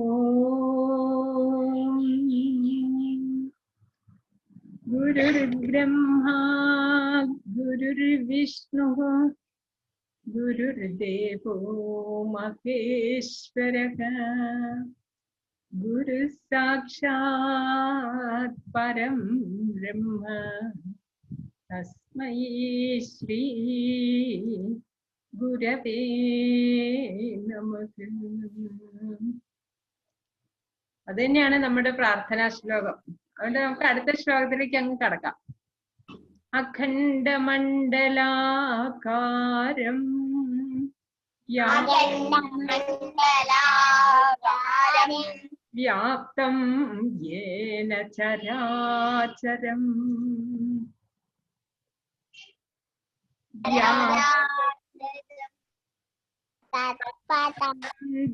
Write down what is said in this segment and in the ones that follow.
ഓം ഗുരുർബ്രഹ്മാ ഗുരുർവിഷ്ണു ഗുരുർദേവോ മഹേശ്വരഃ ഗുരു സാക്ഷാത് പരം ബ്രഹ്മ തസ്മൈ ശ്രീ ഗുരവേ നമഃ. അത് തന്നെയാണ് നമ്മുടെ പ്രാർത്ഥനാ ശ്ലോകം. അതുകൊണ്ട് നമുക്ക് അടുത്ത ശ്ലോകത്തിലേക്ക് അങ്ങ് കടക്കാം. അഖണ്ഡമണ്ഡലാകാരം വ്യാപ്തം യേന ചരാചരം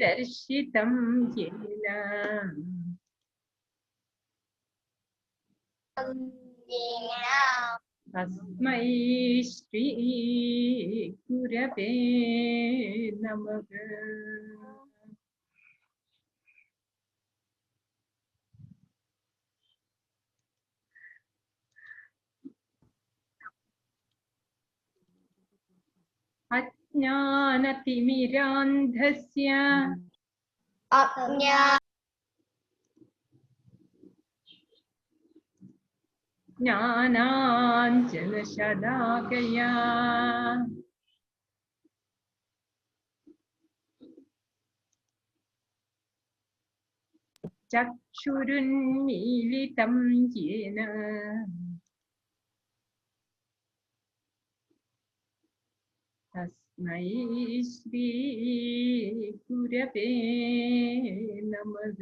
ദർശിതം യേന തസ്മൈ ശ്രീ ഗുരവേ നമഃ. അജ്ഞാനതിമിരാന്ധസ്യ ജ്ഞാനാഞ്ജനശലാകയാ ചക്ഷുരുന്മീലിതം യേന തസ്മൈ ശ്രീ ഗുരവേ നമഃ.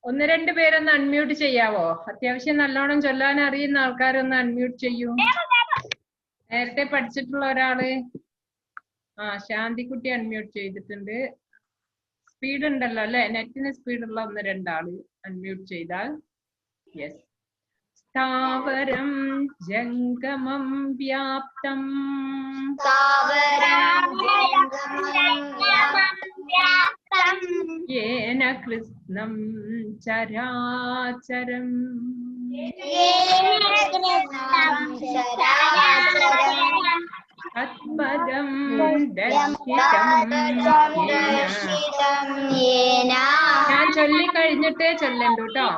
ഒന്ന് രണ്ട് പേരൊന്ന് അൺമ്യൂട്ട് ചെയ്യാവോ? അത്യാവശ്യം നല്ലോണം ചൊല്ലാൻ അറിയുന്ന ആൾക്കാരൊന്ന് അൺമ്യൂട്ട് ചെയ്യൂ. നേരത്തെ പഠിച്ചിട്ടുള്ള ഒരാള്. ശാന്തിക്കുട്ടി അൺമ്യൂട്ട് ചെയ്തിട്ടുണ്ട്. സ്പീഡ് ഉണ്ടല്ലോ അല്ലെ? നെറ്റിന് സ്പീഡുള്ള ഒന്ന് രണ്ടാള് അൺമ്യൂട്ട് ചെയ്താൽ. യെസ്. സ്ഥാവരം ജംഗമം വ്യാപ്തം യേന കൃഷ്ണം ചരാചരം തത്പദം ദർശിതം യേന. ഞാൻ ചൊല്ലി കഴിഞ്ഞിട്ടേ ചൊല്ലണ്ടു കേട്ടോ.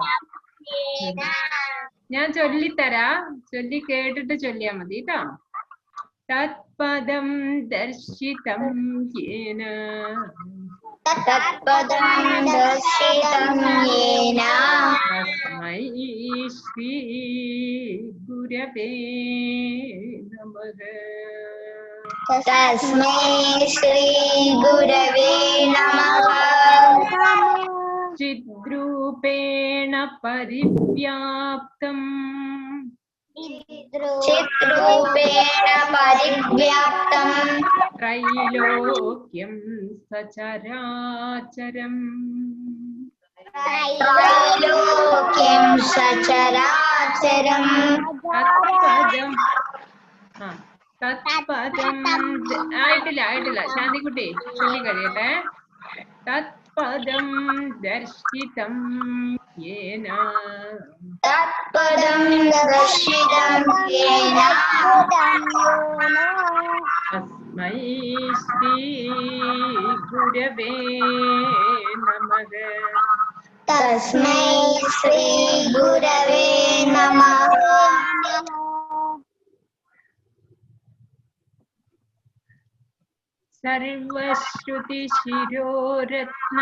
ഞാൻ ചൊല്ലിത്തരാ, ചൊല്ലി കേട്ടിട്ട് ചൊല്ലിയാ മതി കേട്ടോ. തത്പദം ദർശിതം യേന തസ്മൈ ശ്രീ ഗുരവേ നമഃ. ചിദ്രൂപേണ പരിവ്യാപ്തം ത്രൈലോക്യം സചരാചരം തത്പദം ആയിട്ടില്ല ശാന്തിക്കുട്ടി ചൊല്ലി കഴിയട്ടെ. തത്പദം ദർശിതം യേന തസ്മൈ ശ്രീ ഗുരവേ നമഃ. സർവശ്രുതി ശിരോരത്ന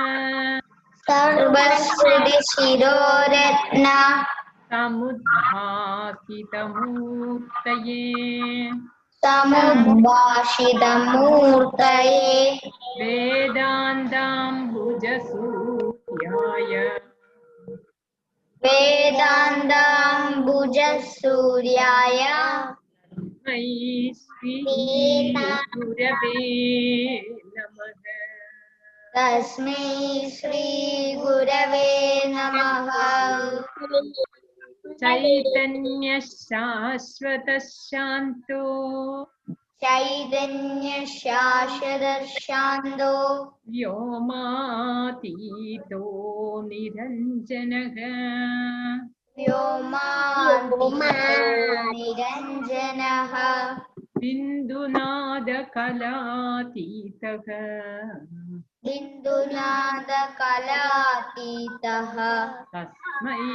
സമുദ്ഭാഷിതമൂർത്തയേ വേദാന്താംബുജസൂര്യായ തസ്മൈ ശ്രീ ഗുരവേ നമഃ. ചൈതന്യ ശാശ്വത ശാന്തോ ചൈതന്യ ശാശ്വത ശാന്തോ വ്യോമാതീതോ നിരഞ്ജനഃ വ്യോമാതീതോ നിരഞ്ജനഃ ബിന്ദുനാദകലാതീതഃ ബിന്ദുനാദകലാതീതഃ തസ്മൈ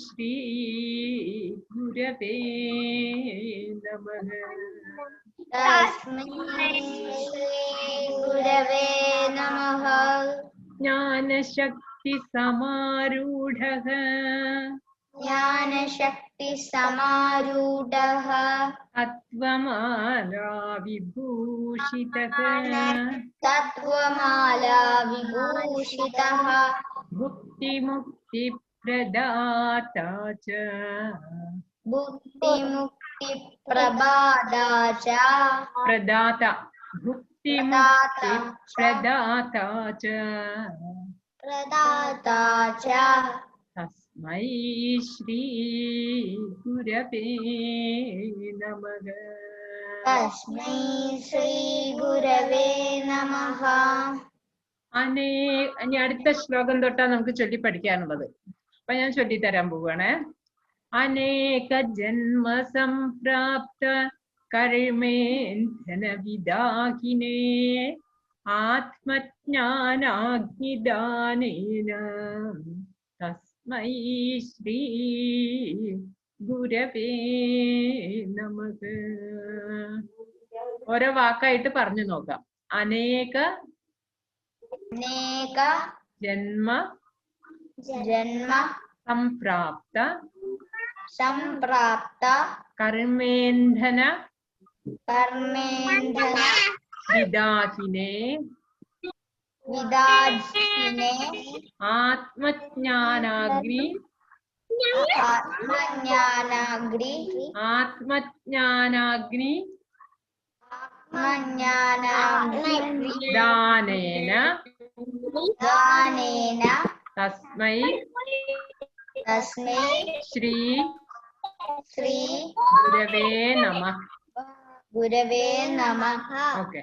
ശ്രീ ഗുരവേ നമഃ. തസ്മൈ ശ്രീ ഗുരവേ നമഃ. ജ്ഞാനശക്തി സമാരൂഢഃ ജ്ഞാനശക്തി സമാരൂഢഃ തത്വമാലാ വിഭൂഷിതഃ തത്വമാലാ വിഭൂഷിതഃ മുക്തിമുക്തിപ്രദാതാ ച ബുദ്ധിമുക്തി പ്രഭാതാ ച പ്രദാത മുക്തിമുക്തി പ്രദാതാ ച പ്രദാതാ ച തസ്മൈ ശ്രീ ഗുരവേ നമഃ. തസ്മൈ ശ്രീ ഗുരവേ നമഃ. ഇനി അടുത്ത ശ്ലോകം തൊട്ടാ നമുക്ക് ചൊല്ലി പഠിക്കാനുള്ളത്. അപ്പൊ ഞാൻ ചൊല്ലിത്തരാൻ പോവുകയാണേ. അനേക ജന്മ സംപ്രാപ്ത കർമ്മേന്ധന വിദാഹിനേ ആത്മജ്ഞാനാഗ്നിദാനേന തസ്മൈ ശ്രീ ഗുരവേ നമഃ. ഓരോ വാക്കായിട്ട് പറഞ്ഞു നോക്കാം. അനേക ജന്മ സംപ്രാപ്ത കർമ്മേന്ധന വിദാഹിനേ ആത്മജ്ഞാനാഗ്നി ദാനേന തസ്മൈ ശ്രീ ഗുരവേ നമഃ. ഓക്കെ.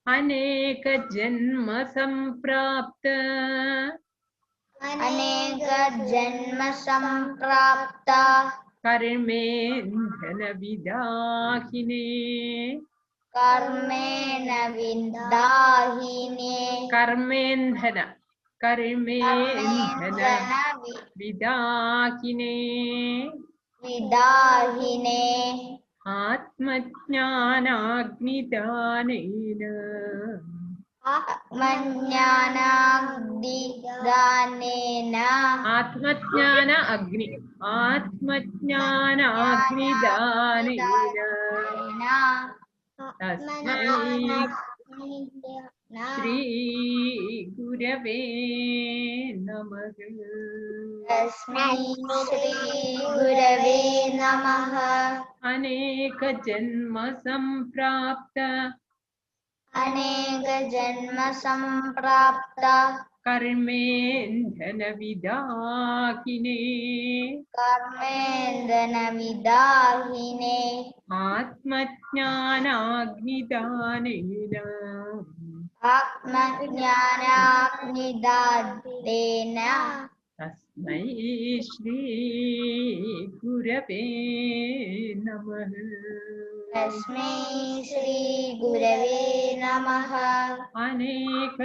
അനേക ജന്മ സംപ്രാപ്ത കർമ്മേന്ധന വിദാഹിനേ കർമ്മേന്ധന വിദാഹിനേ ആത്മജ്ഞാനാഗ്നിദാനേന ആത്മജ്ഞാന അഗ്നിദാനേന തസ്മൈ ശ്രീ ഗുരവേ നമഃ. അനേക ജന്മ സംപ്രാപ്ത കർമ്മേന്ധന വിദാഹിനേ ആത്മജ്ഞാനാഗ്നിദാനേന തസ്മൈ ശ്രീ ഗുരവേ നമഃ. അനേക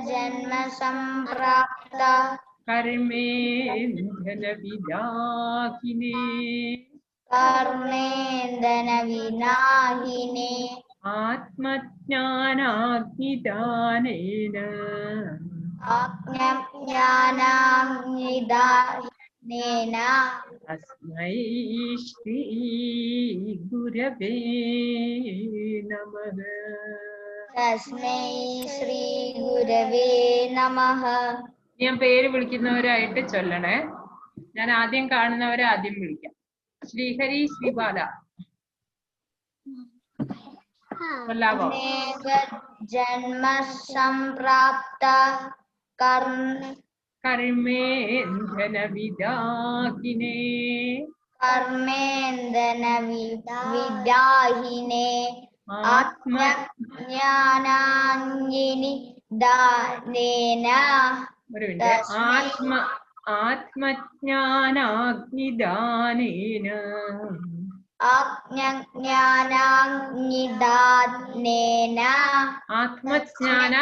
ജന്മ സംപ്രാപ്ത കർമ്മേന്ധന വിദാഹിനേ ആത്മജ്ഞാനാഗ്നിദാനേന തസ്മൈ ശ്രീ ഗുരവേ നമഃ. ഞാൻ പേര് വിളിക്കുന്നവരായിട്ട് ചൊല്ലണേ. ഞാൻ ആദ്യം കാണുന്നവരെ ആദ്യം വിളിക്കാം. ശ്രീഹരി, ശ്രീബാല. ജന്മ സംപ്രാപ്ത कर्मेन्धनविदाकिने कर्मेन्दनविदाहिने आत्मज्ञानाङ्गिनि दानेन तस्मै आत्मज्ञानाग्निदानेन आत्मज्ञानाग्निदानेन आत्मज्ञान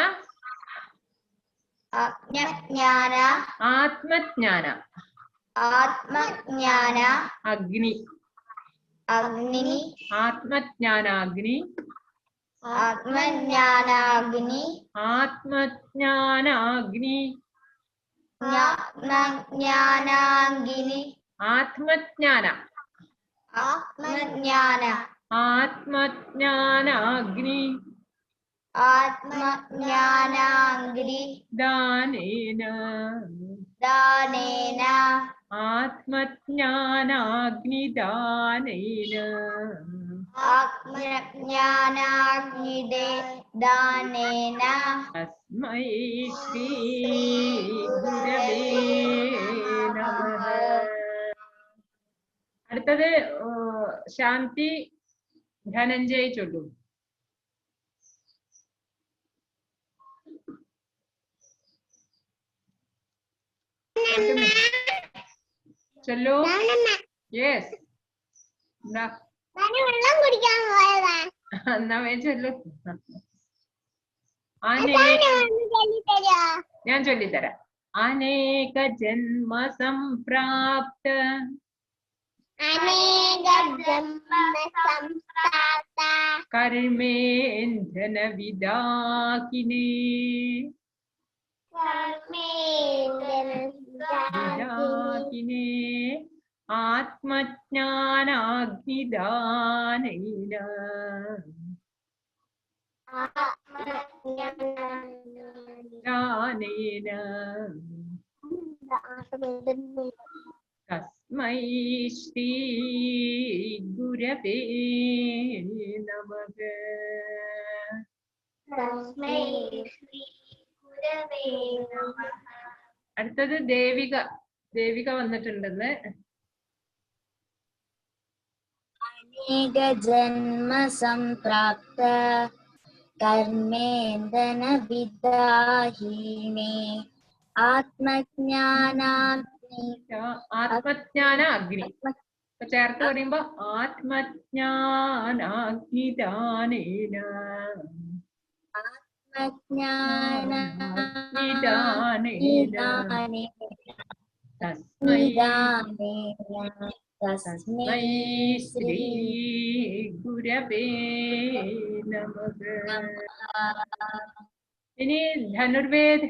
आत्मज्ञान आत्मज्ञान अग्नि अग्नि आत्मज्ञानाग्नि आत्मज्ञानाग्नि आत्मज्ञानाग्नि ज्ञानाग्नि आत्मज्ञान आत्मज्ञान आत्मज्ञानाग्नि आत्मज्ञानाग्नि दानेन दानेन आत्मज्ञानाग्निदानेन आत्मज्ञानाग्निदे दानेन तस्मै श्री गुरवे नमः. അടുത്തത് ശാന്തി ധനഞ്ജയ് ചൊല്ലു. ചൊല്ലു. യെസ്. വെള്ളം കുടിക്കാൻ പോയതാ. എന്നാ വേ ചൊല്ലു. ഞാൻ ചൊല്ലിത്തരാം. അനേക ജന്മ സംപ്രാപ്ത कर्मेन्धन विदाकिने आत्मज्ञानाग्निदानेन तस्मै श्री गुरवे नमः. അടുത്തത് ദേവിക. ദേവിക വന്നിട്ടുണ്ടെന്ന്. അനേക ജന്മ സംപ്രാപ്ത കർമ്മേന്ദന വിദാഹിനേ ആത്മജ്ഞാന അഗ്നി ചേർത്ത് പറയുമ്പോ ആത്മജ്ഞാനാഗ്നിദാനേന തസ്മൈ ശ്രീ ഗുരവേ നമഃ. ഇനി ധനുർവേദ്.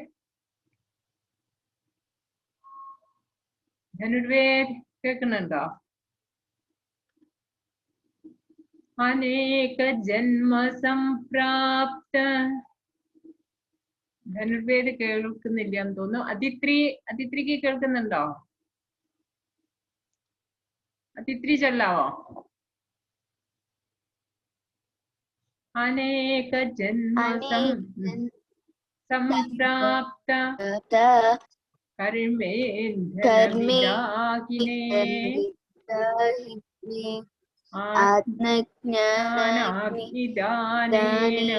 ധനുർവേദ് കേൾക്കുന്നുണ്ടോ? അനേക ജന്മ സംപ്രാപ്ത. ധനുർവേദ് കേൾക്കുന്നില്ല എന്ന് തോന്നുന്നു. അതിത്രിക്ക് കേൾക്കുന്നുണ്ടോ? അതിത്രി ചൊല്ലാവോ? അനേക ജന്മ സംപ്രാപ്ത कर्मेन्धनविदाकिने आत्मज्ञानाग्निदानेन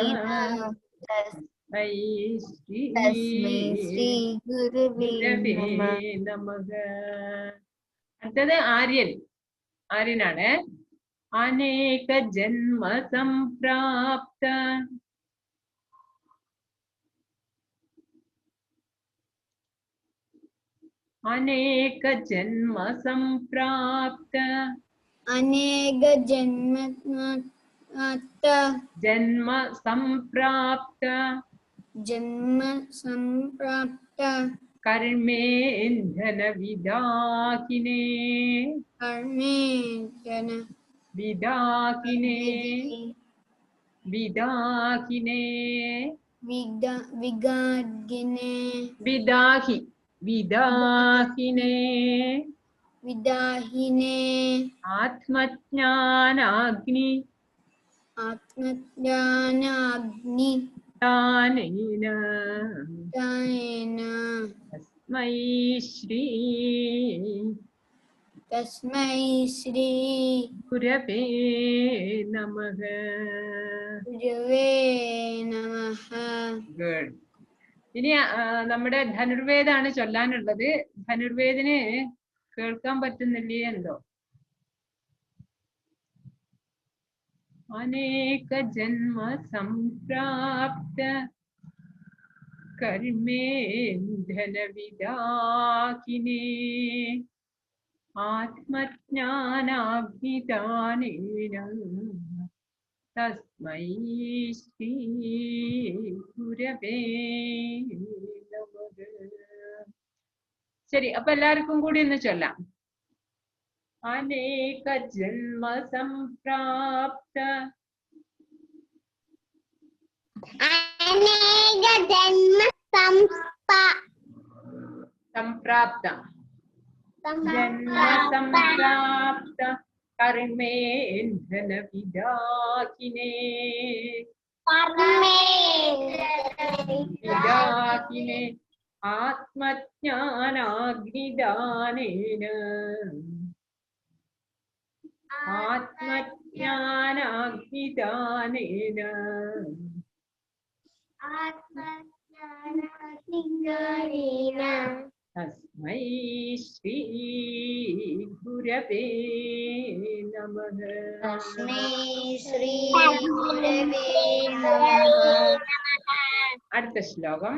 तस्मै श्री गुरवे नमः. അടുത്തത് ആര്യൻ. ആര്യനാണ്. അനേക ജന്മ സംപ്രാപ്ത अनेक जन्म संप्राप्त अनेक जन्म संप्राप्त कर्मेन्धन विदाकिने विदाहिने आत्मज्ञानाग्नि. താനേന താനേന തസ്മൈ ശ്രീ തസ്മൈ ശ്രീ ഗുരവേ നമഃ. ഗുരവേ നമഃ. ഗുഡ്. ഇനി നമ്മുടെ ധനുർവേദാണ് ചൊല്ലാനുള്ളത്. ധനുർവേദിന് കേൾക്കാൻ പറ്റുന്നില്ലേ എന്തോ. അനേക ജന്മ സംപ്രാപ്ത കർമ്മേന്ധനവിദാകിനേ ആത്മജ്ഞാനാഗ്നിദാനേന തസ്മൈ ശ്രീ ഗുരവേ നമഃ. ശരി, അപ്പൊ എല്ലാവർക്കും കൂടി ഒന്ന് ചൊല്ലാം. അനേക ജന്മ സംപ്രാപ്ത അനേക ജന്മ സംപ്രാപ്ത ജന്മ സംപ്രാപ്ത കർമ്മേന്ധന വിദാകിനേ വിദാകിനേ ആത്മജ്ഞാനാഗ്നിദാനേന ആത്മജ്ഞാനാഗ്നിദാനേന തസ്മൈ ശ്രീ ഗുരവേ നമഃ. തസ്മൈ ശ്രീ ഗുരവേ നമഃ. അടുത്ത ശ്ലോകം.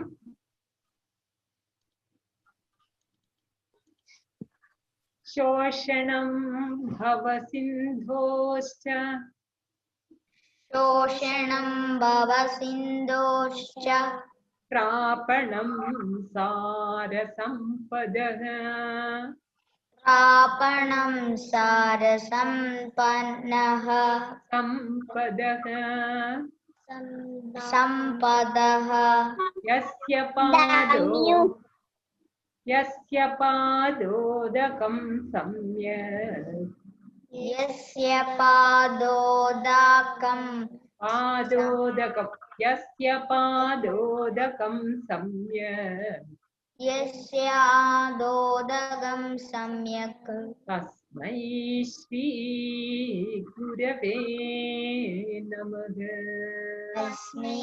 ശോഷണം ഭവസിന്ധോശ്ച ശോഷണം ഭവസിന്ധോശ്ച പ്രാപണം സാരസമ്പദഃ പ്രാപണം സാരസമ്പന്നഃ സമ്പദഃ സമ്പദഃ യസ്യ പാദോദകം സമ്യക് യസ്യ പാദോദകം യസ്യ പാദോദകം സമ്യക് യസ്യാദോദകം സമ്യക് തസ്മൈ ശ്രീ ഗുരവേ നമഃ. തസ്മൈ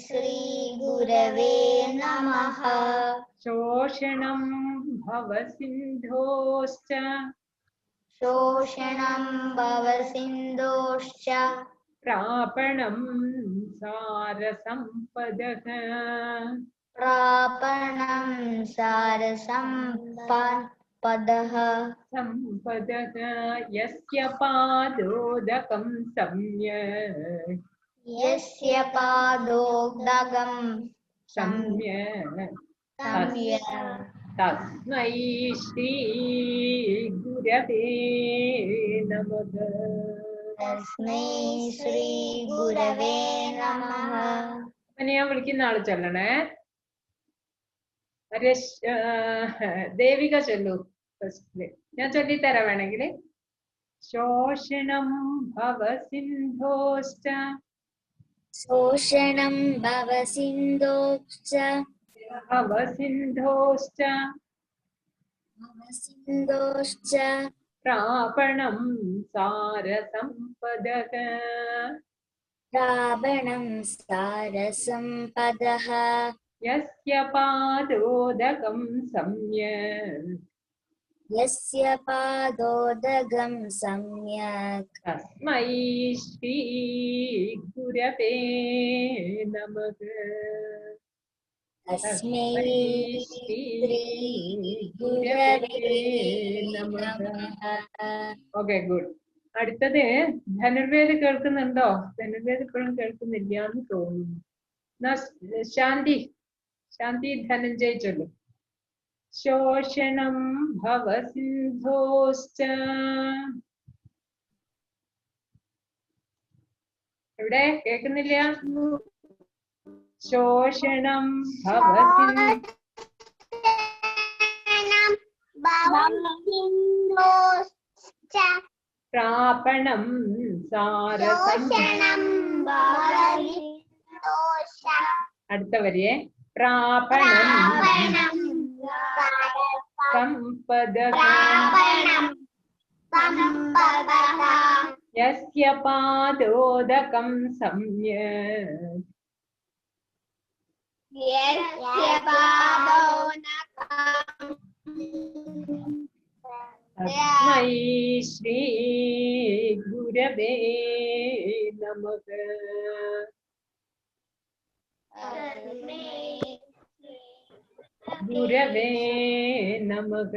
ശ്രീ ഗുരവേ നമഃ. ശോഷണം ഭവസിന്ധോശ്ച ശോഷണം ഭവസിന്ധോശ്ച പ്രാപണം സാരസമ്പദഃ പ്രാപണം സാരസമ്പദഃ സമ്പദഃ യസ്യ പാദോദകം സമ്യക് യസ്യ പാദോദകം സമ്യക് സമ്യക് തസ്മൈ ശ്രീ ഗുരവേ നമഃ. തസ്മൈ ശ്രീ ഗുരവേ നമഃ. അങ്ങനെ ഞാൻ വിളിക്കുന്ന ആള് ചൊല്ലണേ. ദേവിക ചൊല്ലു ഫസ്റ്റില്. ഞാൻ ചൊല്ലിത്തരാം വേണമെങ്കിൽ. ശോഷണം ഭവസിന്ധോശ്ച ശോഷണം ഭവസിന്ധോശ്ച ഭവസിന്ധോശ്ച ഭവസിന്ധോശ്ച പ്രാപണം സാരസമ്പദഃ പ്രാപണം സാരസമ്പദഃ യസ്യ പാദോദകം സമ്യക് യസ്യ പാദോദകം സമ്യക് തസ്മൈ ശ്രീ ഗുരവേ നമഃ. തസ്മൈ ശ്രീ ഗുരവേ നമഃ. Okay, good. അടുത്തത് ധനുർവേദ് കേൾക്കുന്നുണ്ടോ? ധനുർവേദ് ഇപ്പോഴും കേൾക്കുന്നില്ല എന്ന് തോന്നുന്നു. ശാന്തി ധനഞ്ജയ് ചൊല്ലും. ശോഷണം ഭവസിന്ധോശ്ച. എവിടെ കേൾക്കുന്നില്ല? ശോഷണം ഭവസിന്ധോശ്ച പ്രാപണം സാരസമ്പദഃ അടുത്ത വരിയെ പ്രാപണം സമ്പദഃ യസ്യ പാദോദകം സമ്യക് തസ്മൈ ശ്രീ ഗുരവേ നമഃ. ഗുരവേ നമഃ.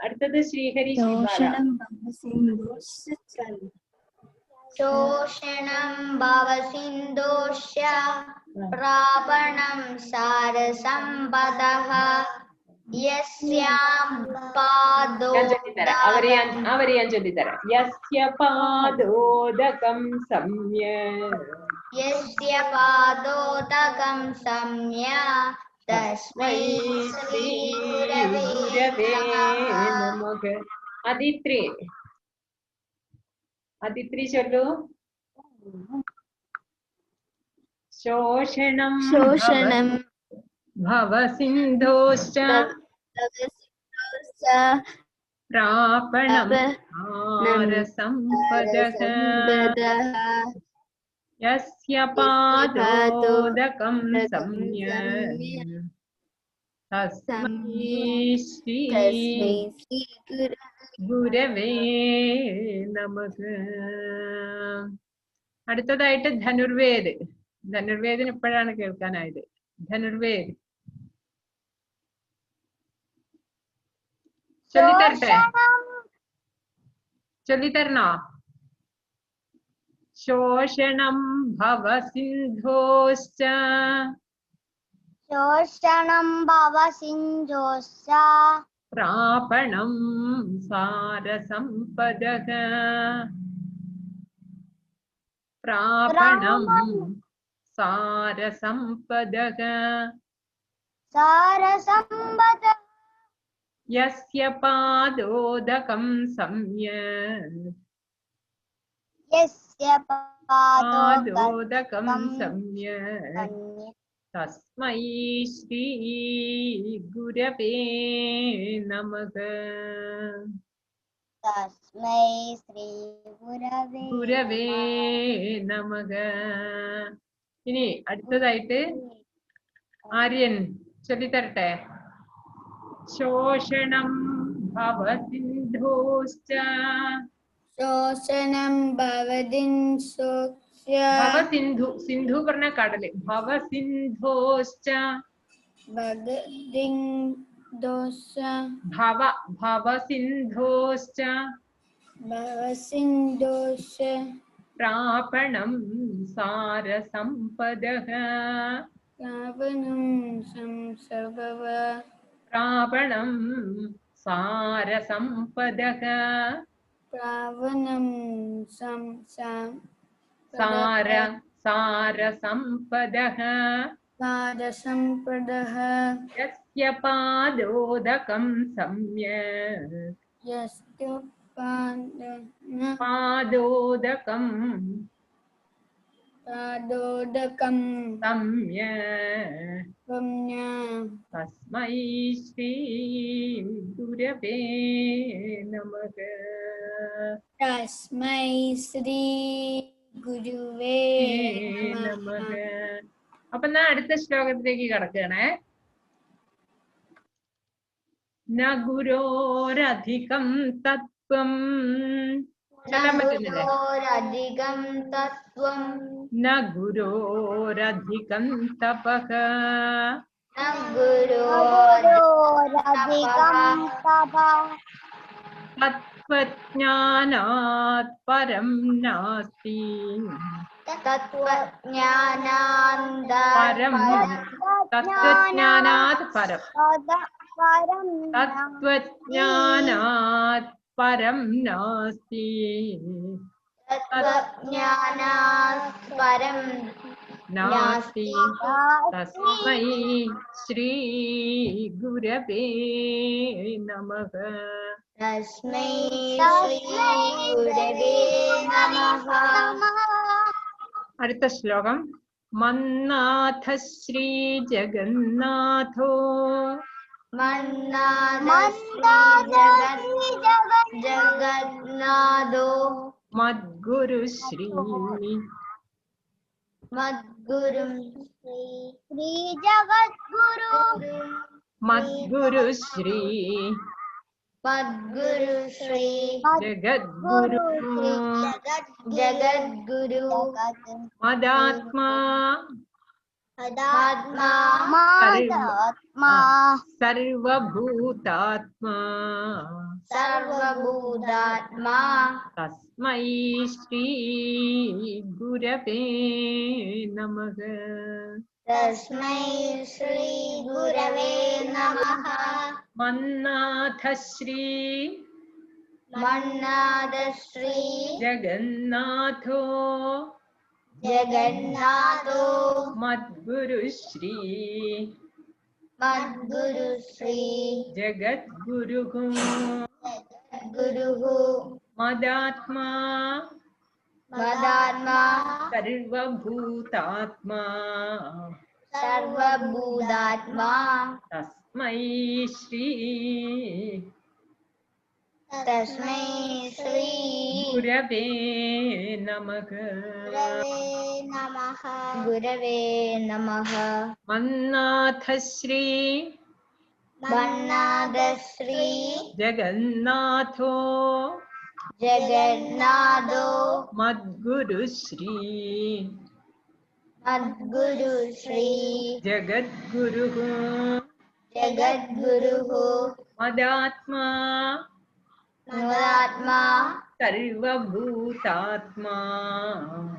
അടുത്തത് ശ്രീഹരി ശോഷണം ഭവസിന്ധോശ്ച പ്രാപണം സാരസമ്പദഃ യസ്യാം പാദോ അവരെ ഞാൻ ചൊല്ലിത്തരാം. യസ്യ പാദോദകം സമ്യക് യസ്യ പാദോദകം സമ്യക് തസ്മൈ ശ്രീ ഗുരവേ നമഃ. അതിത്രി ചൊല്ലു. ശോഷണം ഭവസിന്ധോശ്ച പ്രാപണം സാരസമ്പദഃ യസ്യ പാദോദകം സമ്യക് തസ്മൈ ശ്രീ ഗുരവേ നമഃ. അടുത്തതായിട്ട് ധനുർവേദ്. ധനുർവേദിന് ഇപ്പോഴാണ് കേൾക്കാനായത്. ധനുർവേദ് ചൊല്ലിത്തരണോ? ശോഷണം ഭവസിന്ധോശ്ച പ്രാപണം സാരസമ്പദഃ പ്രാപണം സാരസമ്പദഃ യസ്യ പാദോദകം സമ്യക് പാദോദകം സമ്യക് തസ്മൈ ശ്രീ ഗുരവേ നമഃ. ഗുരവേ നമഃ. ഇനി അടുത്തതായിട്ട് ആര്യൻ ചൊല്ലിത്തരട്ടെ. ശോഷണം ഭവസിന്ധോശ്ച ഭവസിന്ധു സിന്ധു പറഞ്ഞ കടല്. ഭവസിന്ധോശ്ച ഭവസിന്ധോശ്ച പ്രാപണം സാരസമ്പദഃ പ്രാപണം സാരസമ്പദഃ സാരസമ്പദഃ യസ്യ പാദോദകം സമ്യക് പാദോദകം സമ്യക് തസ്മൈ ശ്രീ ഗുരവേ നമഃ. തസ്മൈ ശ്രീ ഗുരുവേ നമഃ. അപ്പൊ ഞാൻ അടുത്ത ശ്ലോകത്തിലേക്ക് കടക്കുകയാണേ. ന ഗുരോരധികം തത്വം ചൊല്ലാൻ പറ്റുന്നില്ലേ? ന ഗുരോരധികം തപഃ തത്വജ്ഞാനാത് പരം നാസ്തി പരം തത്വജ്ഞാനാത് പരം തത്വജ്ഞാനാത് പരം നാസ്തി നാസ്തി തസ്മൈ ശ്രീ ഗുരവേ നമഃ. തസ്മൈ ശ്രീ ഗുരവേ നമഃ. അടുത്ത ശ്ലോകം മന്നാഥ ശ്രീ ജഗന്നാഥോ ജഗന്നാഥോ മദ്ഗുരു ശ്രീ മദ്ഗുരും ശ്രീ ജഗദ്ഗുരു മദ്ഗുരു ശ്രീ മദ്ഗുരു ശ്രീ ജഗദ്ഗുരു ജഗദ്ഗുരു മദാത്മാ മദാത്മാ സർവഭൂതാത്മാ സർവഭൂതാത്മാ തസ്മൈ ശ്രീ ഗുരവേ നമഃ. തസ്മൈ ശ്രീ ഗുരവേ നമഃ. മന്നാഥ ശ്രീ മന്നാഥ ശ്രീ ജഗന്നാഥോ ജഗന്നാഥോ മദ്ഗുരു ശ്രീ മദ്ഗുരു ശ്രീ ജഗദ്ഗുരു ഗുരുഃ മദാത്മാ മദാത്മാ സർവഭൂതാത്മാ സർവഭൂതാത്മാ തസ്മൈ ശ്രീ തസ്മൈ ശ്രീ ഗുരവേ നമഃ. ഗുരവേ നമഃ. മന്നാഥ ശ്രീ മന്നാഥ ശ്രീ ജഗന്നാഥോ ജഗന്നാഥോ മദ്ഗുരു ശ്രീ മദ്ഗുരു ശ്രീ ജഗദ്ഗുരു ജഗദ്ഗുരുഃ മദാത്മാ മദാത്മാ സർവഭൂതാത്മാ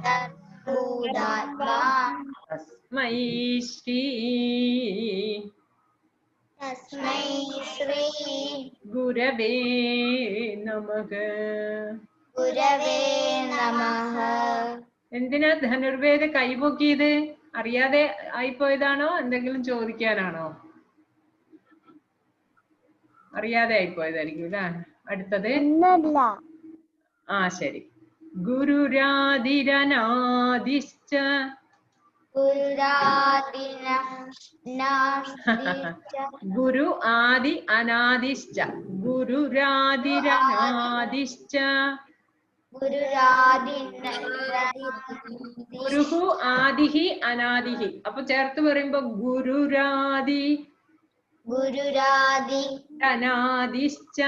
സർവഭൂതാത്മാ തസ്മൈ ശ്രീ തസ്മൈ ശ്രീ ഗുരവേ നമഃ. ഗുരവേ നമഃ. എന്തിനാ ധനുർവേദ കൈപൊക്കിയത്? അറിയാതെ ആയിപ്പോയതാണോ, എന്തെങ്കിലും ചോദിക്കാനാണോ? അറിയാതെ ആയിപ്പോയതായിരിക്കും അല്ലേ. അടുത്തത് ശരി. ഗുരുരാതിരനാദിശ്ച ഗുരു ആദി അനാദിശ്ച ഗുരുരാതിരനാദിശ്ച ഗുരുഹു ആദിഹി അനാദിഹി. അപ്പൊ ചേർത്ത് പറയുമ്പോ ഗുരുരാദി അനാദിശ്ച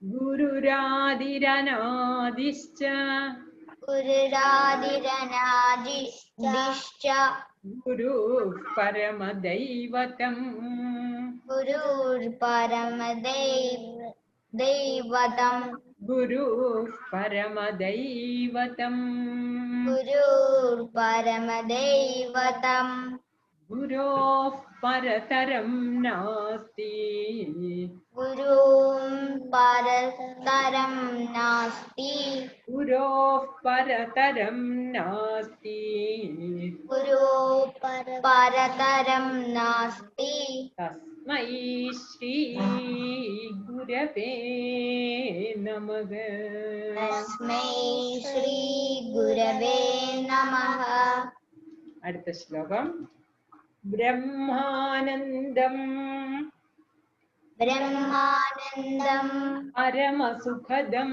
ഗുരുരാതിരനാദിശ്ച ഗുരു പരമദൈവതം ദൈവതം ഗുരു പരമദൈവതം പരമദൈവതം ഗുരോ പരതരം നാസ്തി ഗുരും പരതരം നാസ്തി ഗുരോ പരതരം നാസ്തി ഗുരു പരതരം നാസ്തി. തസ്മൈ ശ്രീ ഗുരവേ നമഃ. തസ്മൈ ശ്രീ ഗുരവേ നമഃ. അടുത്ത ശ്ലോകം. ബ്രഹ്മാനന്ദം ബ്രഹ്മാനന്ദം പരമസുഖദം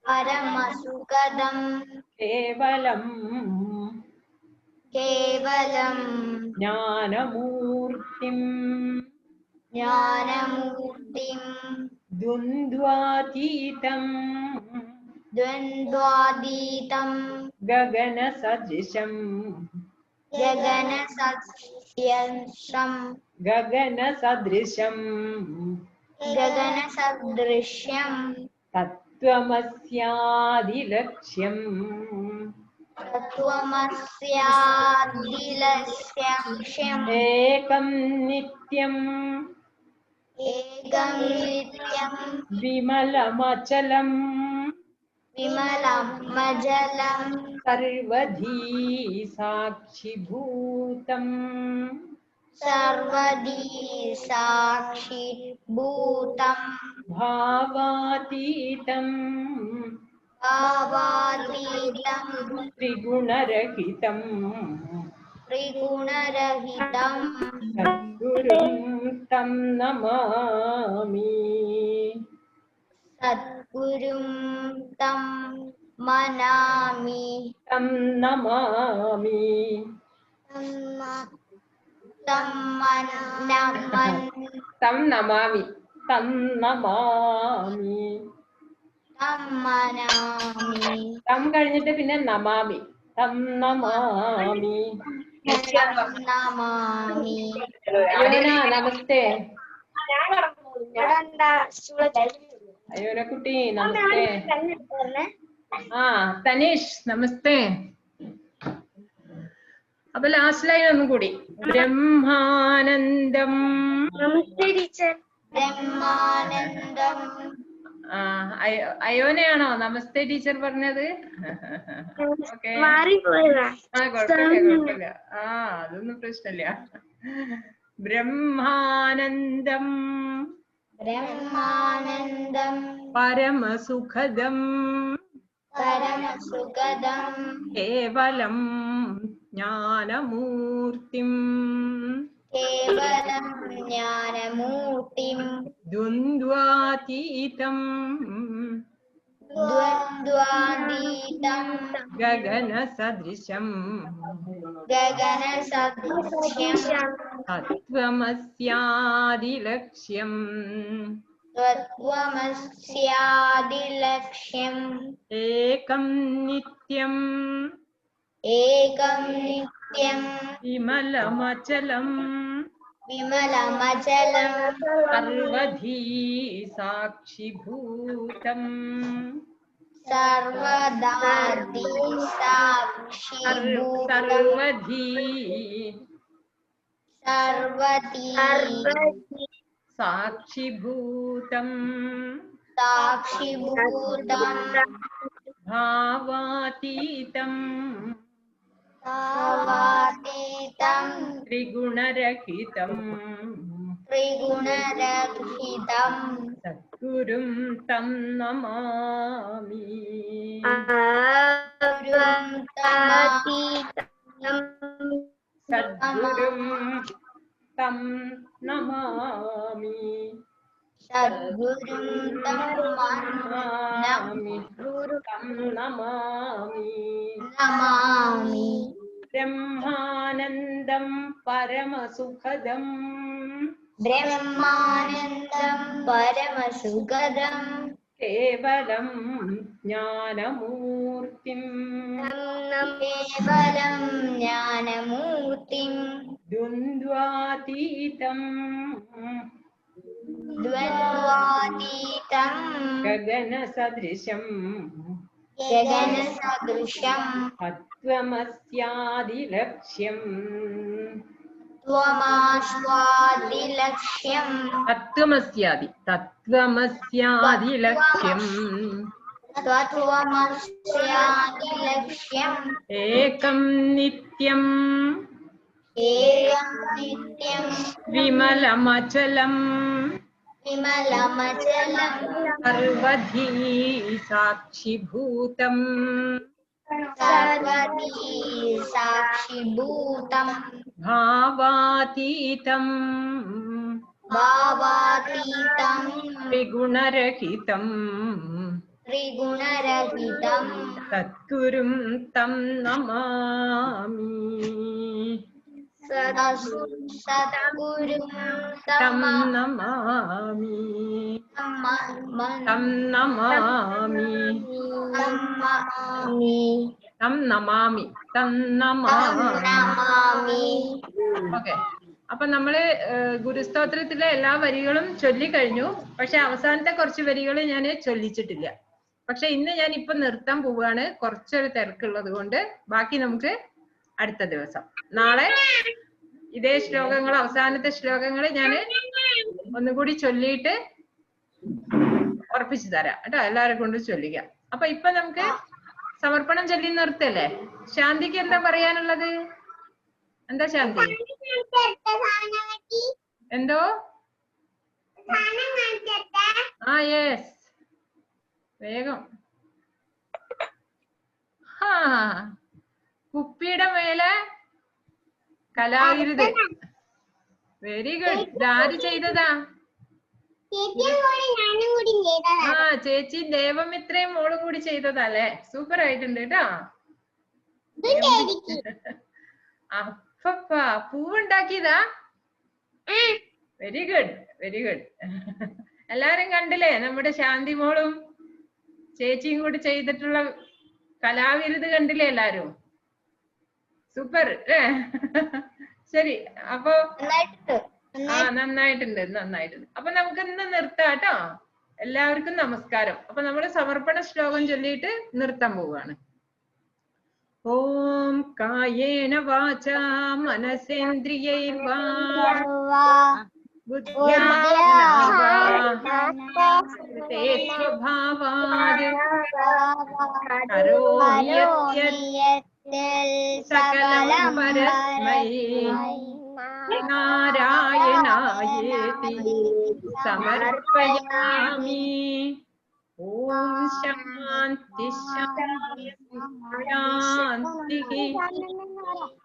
പരമസുഖദം കേവലം കേവലം ജ്ഞാനമൂർത്തിം ജ്ഞാനമൂർത്തിം ദ്വന്ദ്വാതീതം ദ്വന്ദ്വാതീതം ഗഗനസദൃശം ഗഗനസദൃശം ഗഗനസദൃശ്യം തത്വമസ്യാദിലക്ഷ്യം തത്വമസ്യാദിലക്ഷ്യം ഏകം നിത്യം ഏകം നിത്യം വിമലമചലം വിമലമജലം സർവധീ സാക്ഷിഭൂതം സർവദീ സാക്ഷിഭൂതം ഭാവാതീതം ഭാവാതീതം ത്രിഗുണരഹിതം ത്രിഗുണരഹിതം സദ്ഗുരും തം നമാമി. സദ്ഗുരും തം മനാമി. തം നമാമി. തം തം നമാമി. തം നമാമി. തം മനാമി. തം കഴിഞ്ഞിട്ട് പിന്നെ നമാമി. തം നമാമി. നമാമി. അയോന നമസ്തേ. അയോന കുട്ടി നമസ്തേ. ആ തനീഷ് നമസ്തേ. അപ്പൊ ലാസ്റ്റ് ലൈൻ ഒന്നും കൂടി. ബ്രഹ്മാനന്ദം. നമസ്തേ ടീച്ചർ. ബ്രഹ്മാനന്ദം. ആ അയോനയാണോ നമസ്തേ ടീച്ചർ പറഞ്ഞത്? ഓക്കെ, ആ കുഴപ്പമില്ല. ആ അതൊന്നും പ്രശ്നമില്ല. ബ്രഹ്മാനന്ദം ബ്രഹ്മാനന്ദം പരമസുഖദം പരമസുഖദം കേവലം ജ്ഞാനമൂർത്തിം കേവലം ജ്ഞാനമൂർത്തിം ദ്വന്ദ്വാതീതം ദ്വന്ദ്വാതീതം ഗഗനസദൃശം ഗഗനസദൃശ്യം തത്വമസ്യാദിലക്ഷ്യം തത്വമസ്യാദിലക്ഷ്യം ഏകം നിത്യം ഏകം നിത്യം വിമലമചലം വിമലമചലം സർവധീ സാക്ഷിഭൂതം സർവദാദി സാക്ഷിഭൂതം സർവധീ സർവദീ സാക്ഷിഭൂതം സാക്ഷിഭൂതം ഭാവാതീതം ഭാവാതീതം ത്രിഗുണരഹിതം ത്രിഗുണരഹിതം സദ്ഗുരും തം നമാമി. ഗുരും തമാതീതം സദ്ഗുരും തം നമാമി. സദ്ഗുരും തം നമാമി. തം നമാമി. നമാമി. ബ്രഹ്മാനന്ദം പരമസുഖദം ബ്രഹ്മാനന്ദം പരമസുഖദം കേവലം ജ്ഞാനമൂർത്തിം കേവലം ജ്ഞാനമൂർത്തിം ദ്വന്ദ്വാതീതം ദ്വന്ദ്വാതീതം ഗഗനസദൃശം ഗഗനസദൃശം തത്വമസ്യാദിലക്ഷ്യം ത്വമാസ്വാദിലക്ഷ്യം തത്വമസ്യാദി തത്വമസ്യാദിലക്ഷ്യം തത്വമസ്യാദിലക്ഷ്യം ഏകം നിത്യം ഏകം നിത്യം വിമലമചലം വിമലമചലം സർവധീ സാക്ഷിഭൂതം സർവദീ സാക്ഷിഭൂതം ഭാവാതീതം ഭാവാതീതം ത്രിഗുണരഹിതം ത്രിഗുണരഹിതം സദ്ഗുരും തം നമാമി. സദ്ഗുരും തം നമാമി. തം നമാമി. തം നമാമി. തം നമാമി. ഓക്കെ, അപ്പൊ നമ്മള് ഗുരുസ്തോത്രത്തിലെ എല്ലാ വരികളും ചൊല്ലിക്കഴിഞ്ഞു. പക്ഷെ അവസാനത്തെ കുറച്ച് വരികൾ ഞാൻ ചൊല്ലിച്ചിട്ടില്ല. പക്ഷെ ഇന്ന് ഞാൻ ഇപ്പൊ നിർത്താൻ പോവുകയാണ്, കുറച്ചൊരു തിരക്കുള്ളത് കൊണ്ട്. ബാക്കി നമുക്ക് അടുത്ത ദിവസം. നാളെ ഇതേ ശ്ലോകങ്ങൾ, അവസാനത്തെ ശ്ലോകങ്ങൾ ഞാൻ ഒന്നുകൂടി ചൊല്ലിയിട്ട് ഉറപ്പിച്ചു തരാം കേട്ടോ. എല്ലാവരെ കൊണ്ടും ചൊല്ലിക്കാം. അപ്പൊ ഇപ്പൊ നമുക്ക് സമർപ്പണം ചൊല്ലി നിർത്തല്ലേ? ശാന്തിക്ക് എന്താ പറയാനുള്ളത്? എന്താ ശാന്തി? എന്തോ? ആ യെസ്, വേഗം. കുപ്പിയുടെ മേലെ കലാവിരുത്. Very good. ഇതാര് ചെയ്തതാ? ആ, ചേച്ചി ദേവമിത്രയും മോളും കൂടി ചെയ്തതല്ലേ? സൂപ്പർ ആയിട്ടുണ്ട് കേട്ടോ. അപ്പ പൂവുണ്ടാക്കിയതാ? Very good, very good. എല്ലാരും കണ്ടില്ലേ നമ്മുടെ ശാന്തി മോളും ചേച്ചിയും കൂടി ചെയ്തിട്ടുള്ള കലാവിരുത് കണ്ടില്ലേ എല്ലാരും? സൂപ്പർ. ശരി, അപ്പൊ നന്നായിട്ടുണ്ട്, നന്നായിട്ടുണ്ട്. അപ്പൊ നമുക്ക് ഇന്ന് നിർത്താം കേട്ടോ. എല്ലാവർക്കും നമസ്കാരം. അപ്പൊ നമ്മള് സമർപ്പണ ശ്ലോകം ചൊല്ലിയിട്ട് നിർത്താൻ പോവുകയാണ്. ഓം കായേന വാചാ മനസേന്ദ്രിയൈർവാ ബുദ്ധ്യാത്മനാ സ്വഭാവാത് കരോമി യദ്യത് സകലം പരസ്മൈ നാരായണായേതി സമർപ്പയാമി. ഓം ശാന്തി ശാന്തി.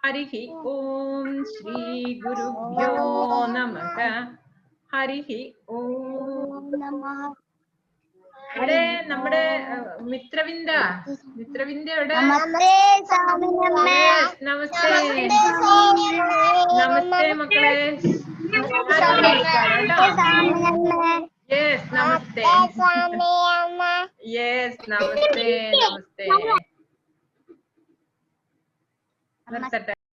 ഹരി ഓം. ശ്രീ ഗുരുഭ്യോ നമഃ. ഹരി ഓം. ഇവിടെ നമ്മുടെ മിത്രവിന്ദ ഇവിടെ. നമസ്തേ നമസ്തേ മക്കളെ. യെസ് നമസ്തേ. യെസ് നമസ്തേ. നമസ്തേ. നിർത്തട്ടെ.